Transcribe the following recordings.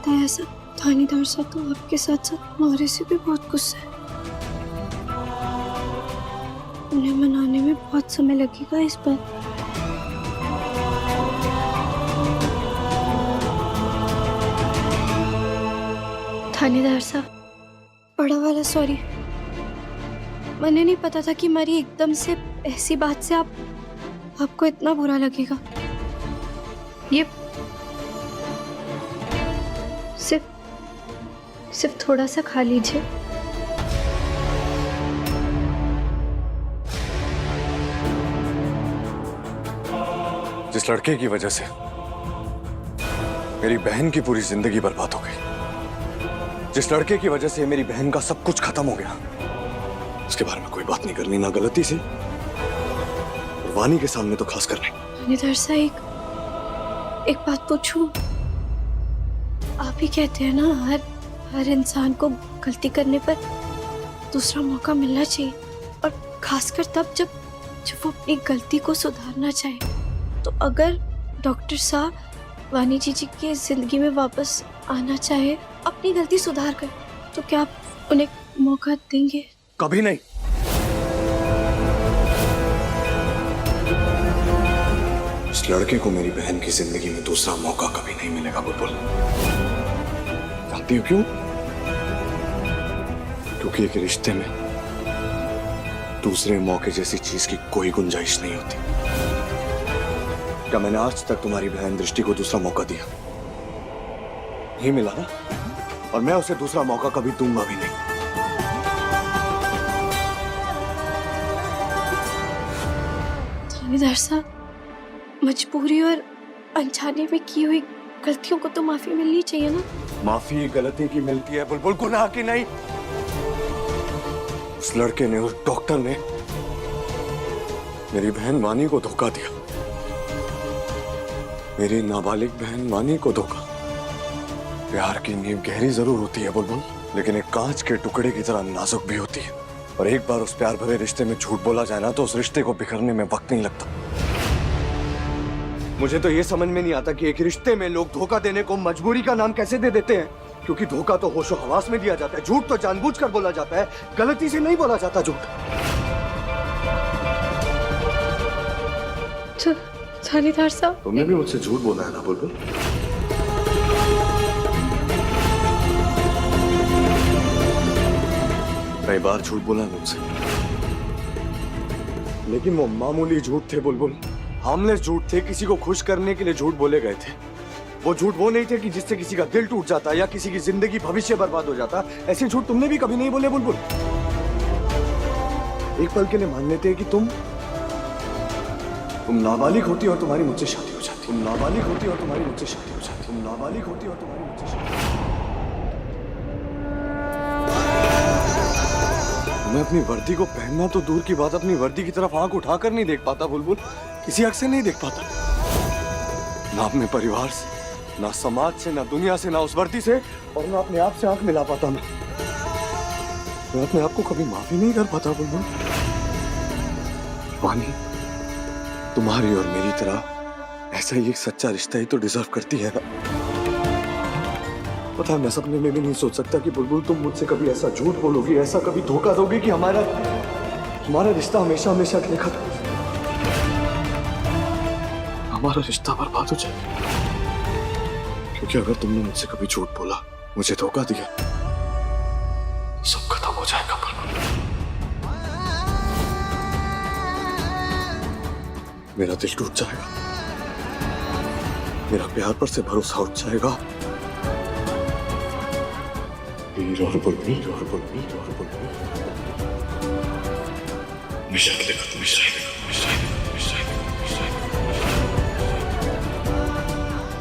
पता है ऐसा थानेदार साहब तो आपके साथ साथ हमारे से भी बहुत गुस्सा है। उन्हें मनाने में बहुत समय लगेगा इस बार। थानेदार साहब, बड़ा वाला सॉरी। मैंने नहीं पता था कि मेरी एकदम से ऐसी बात से आपको इतना बुरा लगेगा। ये सिर्फ थोड़ा सा खा लीजिए। जिस लड़के की वजह से मेरी बहन की पूरी जिंदगी बर्बाद हो गई, जिस लड़के की वजह से मेरी बहन का सब कुछ खत्म हो गया, उसके बारे में कोई बात नहीं करनी, ना गलती से और वानी के सामने तो खास कर नहीं। थानेदार साहब, एक बात पूछूं? आप ही कहते हैं ना हर इंसान को गलती करने पर दूसरा मौका मिलना चाहिए, और खासकर तब जब वो अपनी गलती को सुधारना चाहे। तो अगर डॉक्टर साहब वानी जी की जिंदगी में वापस आना चाहे, अपनी गलती सुधार कर, तो क्या आप उन्हें मौका देंगे? कभी नहीं। उस लड़के को मेरी बहन की जिंदगी में दूसरा मौका कभी नहीं मिलेगा बुलबुल। जानती हो क्यों? क्योंकि एक रिश्ते में दूसरे मौके जैसी चीज की कोई गुंजाइश नहीं होती। क्या मैंने आज तक तुम्हारी बहन दृष्टि को दूसरा मौका दिया? नहीं मिला ना, और मैं उसे दूसरा मौका कभी दूंगा भी नहीं। थानेदार साहब, मजबूरी और अनजाने में की हुई गलतियों को तो माफी मिलनी चाहिए ना? माफी गलती की मिलती है बुलबुल, गुनाह की नहीं। उस लड़के ने, उस डॉक्टर ने मेरी बहन वानी को धोखा दिया, मेरी नाबालिग बहन वानी को धोखा। प्यार की नींव गहरी जरूर होती है बुलबुल, लेकिन एक कांच के टुकड़े की तरह नाजुक भी होती है। और एक बार उस प्यार भरे रिश्ते में झूठ बोला जाए ना, तो उस रिश्ते को बिखरने में वक्त नहीं लगता। मुझे तो ये समझ में नहीं आता कि एक रिश्ते में लोग धोखा देने को मजबूरी का नाम कैसे दे देते हैं। क्योंकि धोखा तो होशो हवास में दिया जाता है, झूठ तो जानबूझकर बोला जाता है, गलती से नहीं बोला जाता झूठ। थानेदार साहब, तुमने भी मुझसे झूठ बोला है ना बुलबुल? कई बार झूठ बोला मुझसे, लेकिन वो मामूली झूठ थे बुलबुल, हार्मलेस झूठ थे। किसी को खुश करने के लिए झूठ बोले गए थे। वो झूठ वो नहीं थे कि जिससे किसी का दिल टूट जाता या किसी की जिंदगी भविष्य बर्बाद हो जाता। ऐसे झूठ तुमने भी कभी नहीं बोले बुलबुल। एक पल के लिए मान लेते हैं कि तुम नाबालिग होती और तुम्हारी मुझसे शादी हो जाती। तुम नाबालिग होती और तुम्हारी मुझसे शादी हो जाती। तुम नाबालिग होती और तुम्हारी मुझसे शादी। मैं अपनी वर्दी को पहनना तो दूर की बात, अपनी वर्दी की तरफ आंख उठाकर नहीं देख पाता बुलबुल, किसी आंख से नहीं देख पाता। ना अपने परिवार से, ना समाज से, ना दुनिया से, ना उस वर्दी से, और ना अपने आप से आंख मिला पाता। मैं अपने आप को कभी माफी नहीं कर पाता बुलबुल। वानी, तुम्हारी और मेरी तरह ऐसा ही एक सच्चा रिश्ता ही तो डिजर्व करती है ना। पता है, मैं सपने में भी नहीं सोच सकता कि बुलबुल तुम मुझसे कभी ऐसा झूठ बोलोगी, ऐसा कभी धोखा दोगी कि हमारा रिश्ता हमेशा हमेशा के लिए खत्म, हमारा रिश्ता बर्बाद हो जाएगा। क्योंकि अगर तुमने मुझसे कभी झूठ बोला, मुझे धोखा दिया, सब खत्म हो जाएगा बुलबुल। मेरा दिल टूट जाएगा, मेरा प्यार पर से भरोसा उठ जाएगा। और बुलबुल, और बुलबुल, और बुलबुल, हमेशा के लिए खत्म, हमेशा के लिए खत्म, हमेशा के लिए खत्म, हमेशा के लिए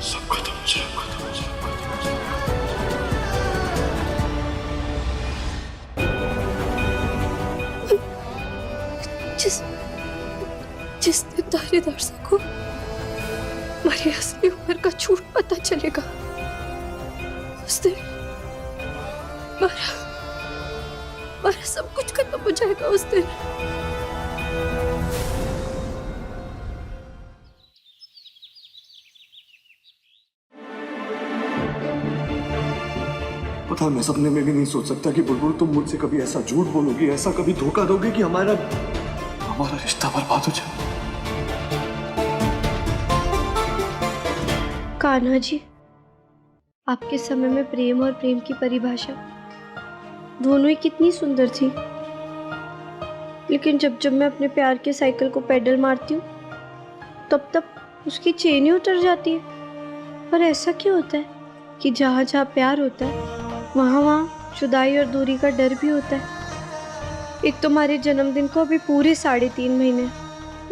सब खत्म हो जाएगा, खत्म हो जाएगा। जिस दिन थानेदार साहब को हमारी असली उम्र का झूठ पता चलेगा, उस दिन हमारा सब कुछ खत्म हो जाएगा उस दिन। पता है मैं सपने में भी नहीं सोच सकता कि बुलबुल तुम मुझसे कभी ऐसा झूठ बोलोगी, ऐसा कभी धोखा दोगे कि हमारा रिश्ता बर्बाद हो जाए। कान्हा जी, आपके समय में प्रेम और प्रेम की परिभाषा दोनों ही कितनी सुंदर थी, लेकिन जब जब मैं अपने प्यार के साइकिल को पेडल मारती हूँ तब तब उसकी चेन ही उतर जाती है। पर ऐसा क्यों होता है कि जहाँ जहाँ प्यार होता है वहाँ वहाँ जुदाई और दूरी का डर भी होता है। एक तो हमारे जन्मदिन को अभी पूरे 3.5 महीने,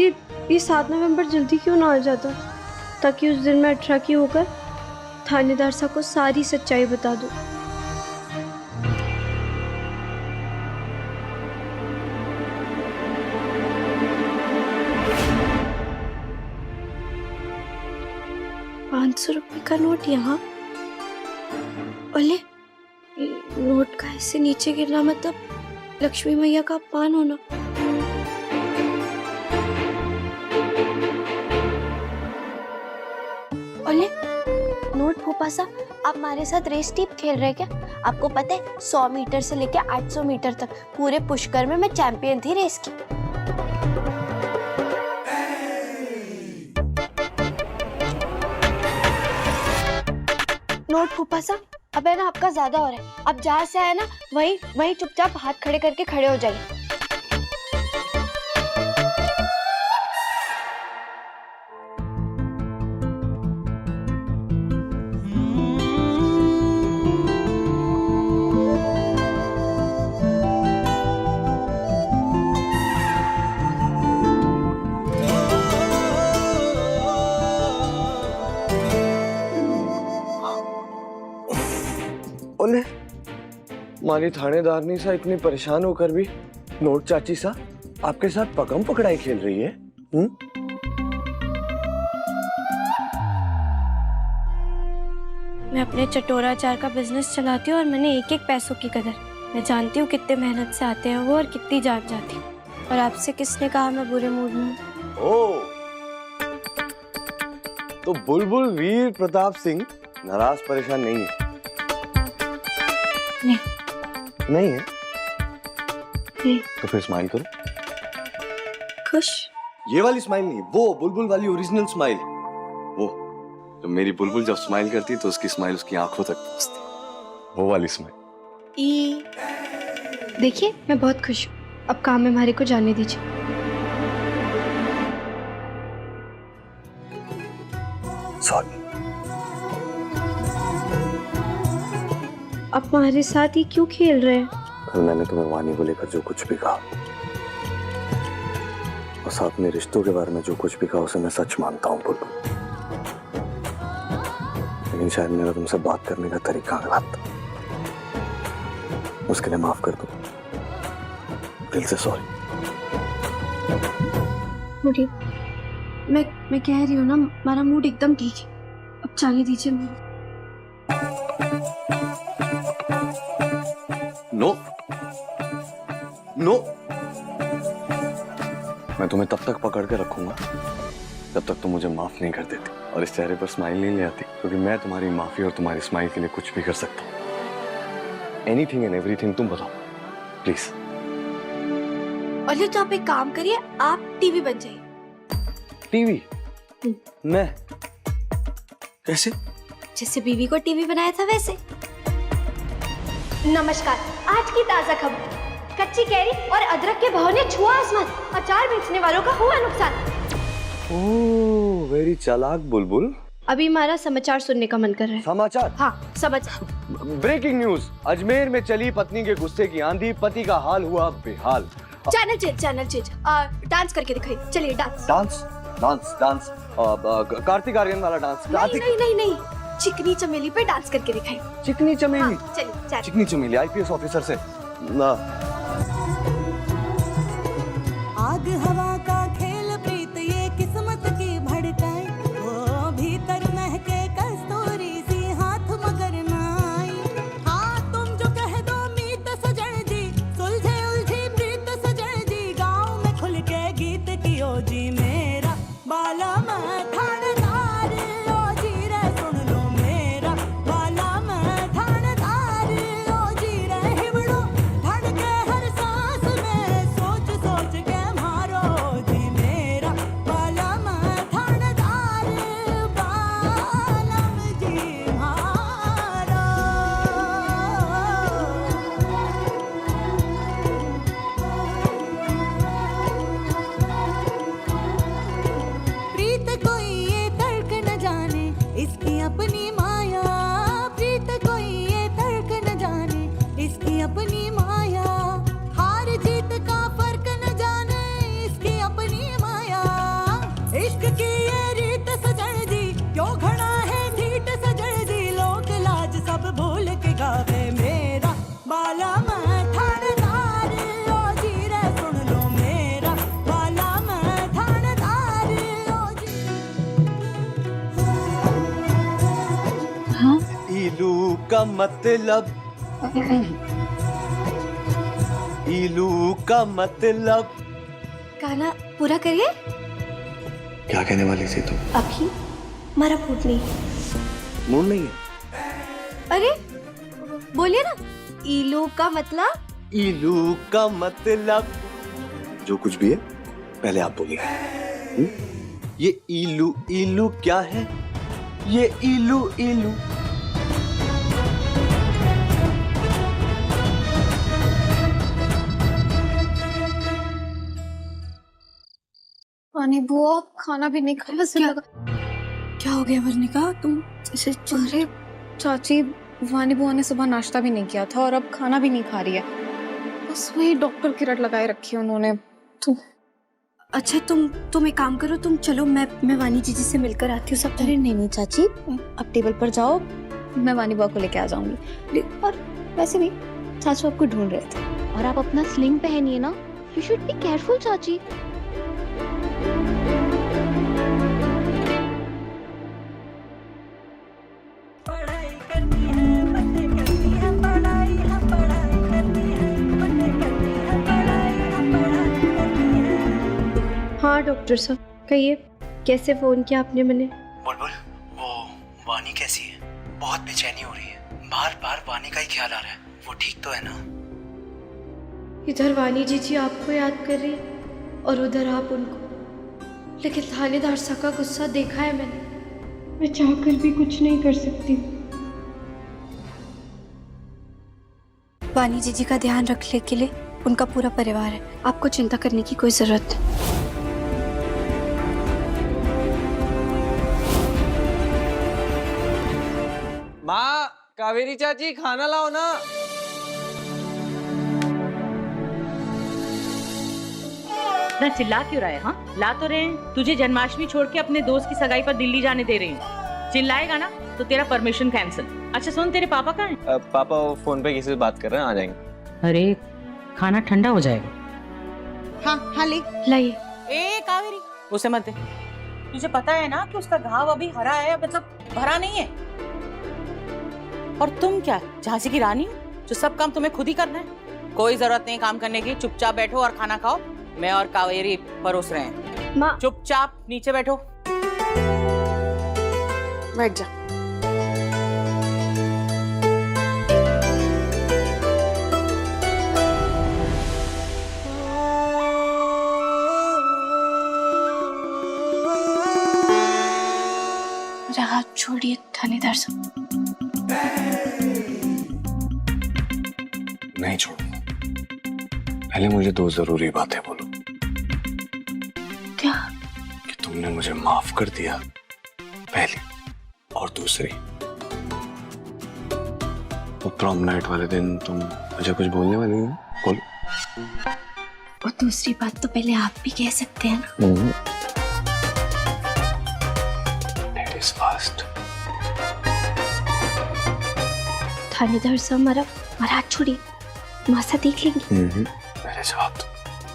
ये 7 नवंबर जल्दी क्यों ना आ जाता, ताकि उस दिन मैं 18 की होकर थानेदार साहब को सारी सच्चाई बता दूं। ₹500 का नोट यहाँ, ओले नोट का ऐसे नीचे गिरना मतलब लक्ष्मी मैया का अपमान होना। ओले नोट फूफा सा, आप हमारे साथ रेस टीप खेल रहे क्या? आपको पता है 100 मीटर से लेकर 800 मीटर तक पूरे पुष्कर में मैं चैंपियन थी रेस की। नोट फूफा सा, अब है ना आपका ज्यादा हो रहा है। अब जहाँ से आया ना वहीं चुपचाप हाथ खड़े करके खड़े हो जाइए। ओले माली थानेदारनी सा इतनी परेशान होकर भी नोट चाची सा आपके साथ पकड़म पकड़ाई खेल रही है। मैं अपने चटोरा अचार का बिजनेस चलाती हूँ और मैंने एक एक पैसों की कदर, मैं जानती हूँ कितने मेहनत से आते हैं वो और कितनी जान जाती हूँ। और आपसे किसने कहा मैं बुरे मूड में हूँ? ओ तो बुलबुल वीर प्रताप सिंह नाराज परेशान नहीं है? नहीं है? नहीं। तो फिर स्माइल करो। खुश? ये वाली स्माइल नहीं, वो बुलबुल वाली ओरिजिनल स्माइल। वो तो मेरी बुलबुल जब स्माइल करती है तो उसकी स्माइल उसकी आंखों तक पहुंचती, वो वाली स्माइल। देखिए मैं बहुत खुश हूँ, अब काम में हमारे को जाने दीजिए। सॉरी। आप हमारे साथ ही क्यों खेल रहे हैं? कल मैंने तुम्हें वानी को लेकर जो कुछ भी कहा और साथ में रिश्तों के बारे में जो कुछ भी कहा उसे मैं सच मानता हूँ बुलबुल, लेकिन शायद मेरा तुमसे बात करने का तरीका गलत था, उसके लिए माफ कर दो, दिल से सॉरी। मैं कह रही हूँ ना, हमारा मूड एकदम ठीक है, अब जाने दीजिए मुझे। नो नो, मैं तुम्हें तब तक पकड़ के रखूंगा जब तक तुम मुझे माफ नहीं कर देती और इस चेहरे पर स्माइल नहीं ले आती, क्योंकि मैं तुम्हारी माफी और तुम्हारी स्माइल के लिए कुछ भी कर सकता हूँ। एनीथिंग एंड एवरीथिंग तुम बताओ प्लीज। और तो आप एक काम करिए, आप टीवी बन जाइए। टीवी? मैं कैसे? जैसे बीवी को टीवी बनाया था वैसे। नमस्कार, आज की ताजा खबर, कच्ची कैरी और अदरक के भाव ने छुआ आसमान, अचार बेचने वालों का हुआ नुकसान। ओह वेरी चालाक बुलबुल। अभी हमारा समाचार सुनने का मन कर रहा है। समाचार? हाँ समाचार। ब्रेकिंग न्यूज, अजमेर में चली पत्नी के गुस्से की आंधी, पति का हाल हुआ बेहाल। Channel change. डांस करके दिखाइए, चलिए dance. Dance dance dance Kartik Aaryan वाला डांस। नहीं, चिकनी चमेली पे डांस करके दिखाइए। चिकनी चमेली? हाँ, चलिए। चिकनी चमेली आईपीएस ऑफिसर से ना। आग हवा का खेल प्रीत ये किस्मत की भड़काई, वो भीतर महके कस्तूरी सी हाथ मगर ना आई। हाँ तुम जो कह दो मीत सजन जी, सुलझे उलझी प्रीत सजन जी, गाँव में खुल के गीत की ओ जी मेरा बाला मैं थानेदार, ओ जी रे सुन लो मेरा बाला मैं थानेदार, का मतलब इलू का मतलब। गाना पूरा करिए। क्या कहने वाली थी तुम? अभी हमारा मूड नहीं। मूड नहीं है? अरे बोलिए ना, इलू का मतलब। इलू का मतलब जो कुछ भी है पहले आप बोलिए। ये इलू इलू क्या है? ये इलू इलू पानी बुआ, खाना भी नहीं खाया। क्या हो गया वर्णिका, तुम इसे? अरे चाची, वानी बुआ ने सुबह नाश्ता भी नहीं किया था और अब खाना भी नहीं खा रही है। बस वही डॉक्टर की रट लगाए रखी है उन्होंने। अच्छा तुम एक काम करो, तुम चलो, मैं वानी जीजी से मिलकर आती हूँ सब। अरे नहीं चाची, अब टेबल पर जाओ, मैं वानी बुआ को लेके आ जाऊंगी। और वैसे भी चाचू आपको ढूंढ रहे थे। और आप अपना स्लिंग पहनिए ना। यू शुड बी केयरफुल चाची। हाँ डॉक्टर साहब, कहिए कैसे फोन किया आपने? मैंने बुलबुल, वो वानी कैसी है? बहुत बेचैनी हो रही है, बार बार वानी का ही ख्याल आ रहा है। वो ठीक तो है ना? इधर वानी जीजी आपको याद कर रही और उधर आप उनको। लेकिन थानेदार सा का गुस्सा देखा है मैंने, मैं चाहकर भी कुछ नहीं कर सकती। वानी जीजी का ध्यान रखने के लिए उनका पूरा परिवार है, आपको चिंता करने की कोई जरूरत नहीं। माँ, कावेरी चाची खाना लाओ ना। इतना चिल्ला क्यों रहा है? हाँ, ला तो रहे हैं। तुझे जन्माष्टमी छोड़ के अपने दोस्त की सगाई पर दिल्ली जाने दे रहे हैं। चिल्लाएगा ना तो तेरा परमिशन कैंसिल। अच्छा सुन, तेरे पापा कहाँ हैं? पापा वो फोन पे किसी से बात कर रहे हैं, आ जाएंगे। अरे खाना ठंडा हो जाएगा। हाँ हाँ ले लाइए। ए कावेरी, उसे मत दे। तुझे पता है ना कि उसका घाव अभी हरा है, मतलब भरा नहीं है। और तुम क्या झांसी की रानी हो जो सब काम तुम्हें खुद ही करना है? कोई जरूरत नहीं काम करने की, चुपचाप बैठो और खाना खाओ। मैं और कावेरी परोस रहे हैं। माँ चुपचाप नीचे बैठो। बैठ जा। मेरा हाथ छोड़िए थानेदार साहब। नहीं छोड़ूंगा। पहले मुझे दो जरूरी बातें बोलो। क्या? कि तुमने मुझे माफ कर दिया, पहली, और दूसरी, वो प्रॉम नाइट वाले दिन तुम मुझे कुछ बोलने वाली हो? बोलो। और दूसरी बात तो पहले आप भी कह सकते हैं ना। Ladies first. थानेदार साहब, हमारा हाथ छोड़िए, मासा देख लेंगी। मेरे जवाब दो।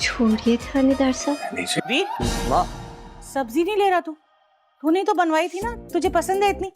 छोड़िए थानेदार साहब। नीचे। वीर, माँ, सब्जी नहीं ले रहा तू? तूने तो बनवाई थी ना, तुझे पसंद है इतनी।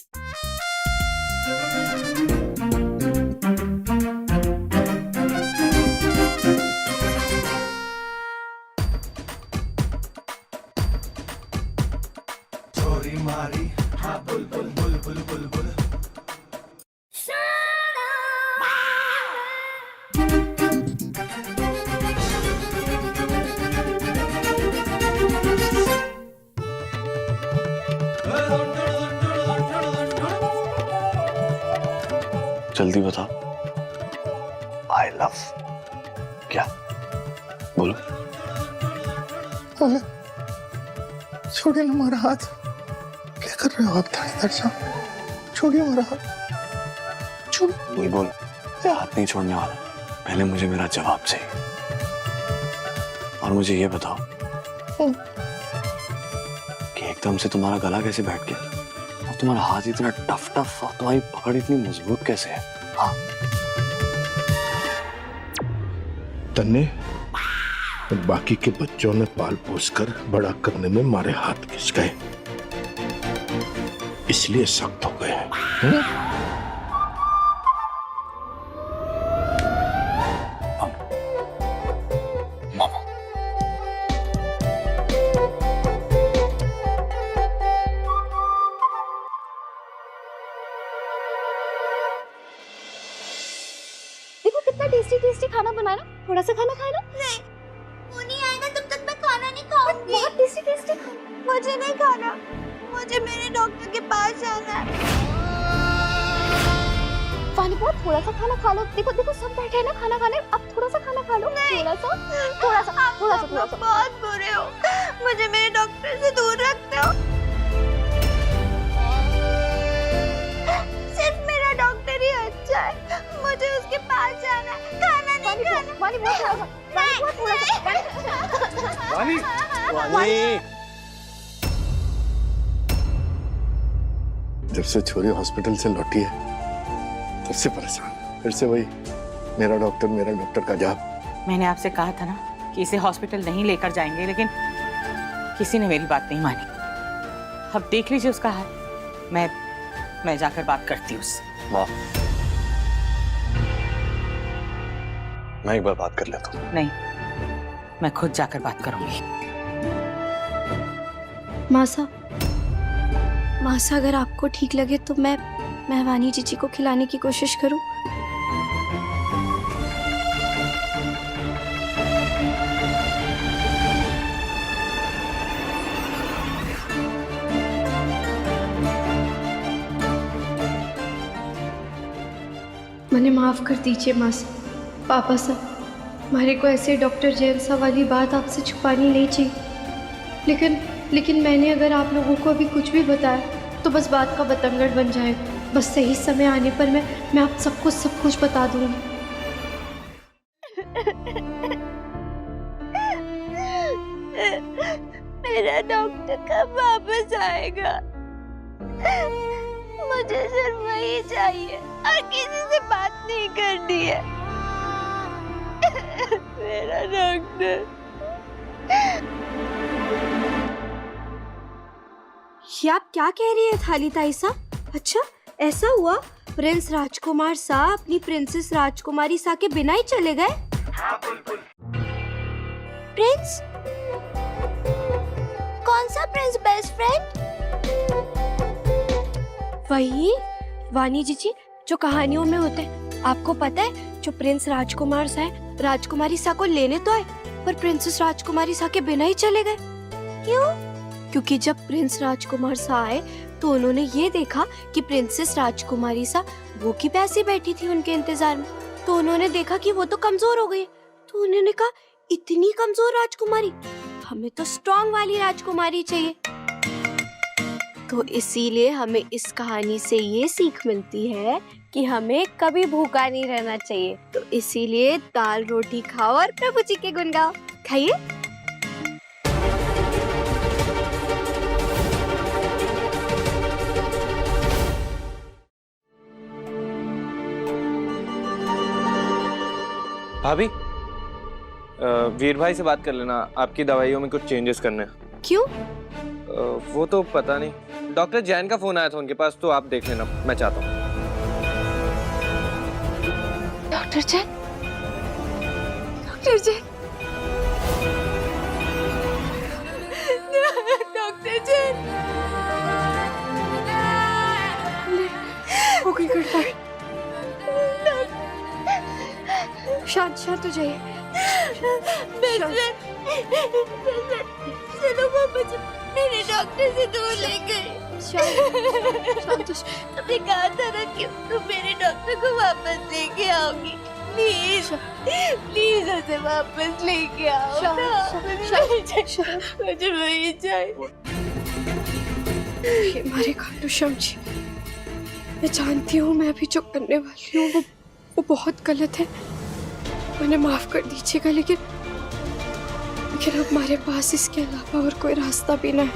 जल्दी बताओ। आई लव क्या? बोलो। छोड़िए ना हमारा हाथ। क्या कर रहे हो आप थानेदार साहब? छोड़िए हमारा हाथ। छोड़। नहीं बोल। हाथ नहीं छोड़ने वाला। पहले मुझे मेरा जवाब चाहिए। और मुझे ये बताओ कि एकदम से तुम्हारा गला कैसे बैठ गया? और तुम्हारा हाथ इतना टफ और तुम्हारी पकड़ इतनी मजबूत कैसे है? हाँ? तन्ने बाकी के बच्चों ने पाल पोस कर बड़ा करने में मारे हाथ खिंच गए, इसलिए सख्त हो गए हैं। इतना टेस्टी टेस्टी खाना बनाना, थोड़ा सा खाना खाना। नहीं, वो नहीं आएगा तब तक मैं खाना नहीं खाऊंगी। बहुत टेस्टी टेस्टी खाना। मुझे नहीं खाना, मुझे मेरे डॉक्टर के पास जाना है। पानी बहुत, थोड़ा सा खाना खा लो। देखो देखो सब बैठे हैं ना खाना खाने, अब थोड़ा सा खाना खा लो। थोड़ा सा थोड़ा सा थोड़ा सा थोड़ा सा। बहुत बुरे हो, मुझे मेरे डॉक्टर से दूर रखते हो। सिर्फ मेरा डॉक्टर ही अच्छा है, मुझे उसके पास जाना है। खाना नहीं खाना। वानी बहुत थोड़ा सा, वानी बहुत थोड़ा सा। वानी, वानी। जब से छोरी हॉस्पिटल से लौटी है तब से परेशान, फिर से वही मेरा डॉक्टर का जाप। मैंने आपसे कहा था ना कि इसे हॉस्पिटल नहीं लेकर जाएंगे, लेकिन किसी ने मेरी बात नहीं मानी। अब देख लीजिए उसका हाल। मैं जाकर बात करती हूँ उससे। माँ, मैं एक बार बात कर लेता हूँ। नहीं, मैं खुद जाकर बात करूंगी। मासा अगर आपको ठीक लगे तो मैं वानी जीजी को खिलाने की कोशिश करूं। मुझे माफ कर दीजिए मासा, पापा साहब, हमारे को ऐसे डॉक्टर जैन साहब वाली बात आपसे छुपानी नहीं चाहिए, लेकिन मैंने अगर आप लोगों को अभी कुछ भी बताया तो बस बात का बतंगड़ बन जाएगा। बस सही समय आने पर मैं आप सबको सब कुछ बता दूंगी। मेरा डॉक्टर कब वापस आएगा? मुझे सिर्फ वही चाहिए और किसी से बात नहीं करनी है। मेरा डॉक्टर। ये आप क्या कह रही है थाली ताई साहब? अच्छा ऐसा हुआ, प्रिंस राजकुमार सा अपनी प्रिंसेस राजकुमारी सा के बिना ही चले गए? प्रिंस? कौन सा प्रिंस? Best friend? वही वानी जीजी जो कहानियों में होते हैं। आपको पता है जो प्रिंस राजकुमार सा है, राजकुमारी सा को लेने तो आए पर प्रिंसेस राजकुमारी सा के बिना ही चले गए। क्यों? क्योंकि जब प्रिंस राजकुमार सा आए तो उन्होंने ये देखा कि प्रिंसेस राजकुमारी सा भूखी प्यासी बैठी थी उनके इंतजार में। तो उन्होंने देखा कि वो तो कमजोर हो गई, तो उन्होंने कहा इतनी कमजोर राजकुमारी, हमें तो स्ट्रॉन्ग वाली राजकुमारी चाहिए। तो इसीलिए हमें इस कहानी से ये सीख मिलती है कि हमें कभी भूखा नहीं रहना चाहिए। तो इसीलिए दाल रोटी खाओ और प्रभु जी के गुण गाओ। खाइए। भाभी, वीर भाई से बात कर लेना, आपकी दवाइयों में कुछ चेंजेस करने हैं। क्यों? वो तो पता नहीं, डॉक्टर जैन का फोन आया था उनके पास, तो आप देख लेना, मैं चाहता हूँ। Doctor Jain? Doctor Jain? Doctor Jain? हो गई गड़बड़। शांत हो जाइए। चलो मुझे मेरे डॉक्टर से दूर ले गए। शांत। तुमने कहा था ना कि तुम मेरे डॉक्टर को वापस लेके आओगी। प्लीज प्लीज उसे वापस लेके आओ। मुझे वही चाहिए। हमारे खाटू श्याम जी, मैं जानती हूँ मैं अभी जो करने वाली हूँ वो बहुत गलत है, मुझे माफ कर दीजिएगा, लेकिन अब हमारे पास इसके अलावा और कोई रास्ता भी ना है।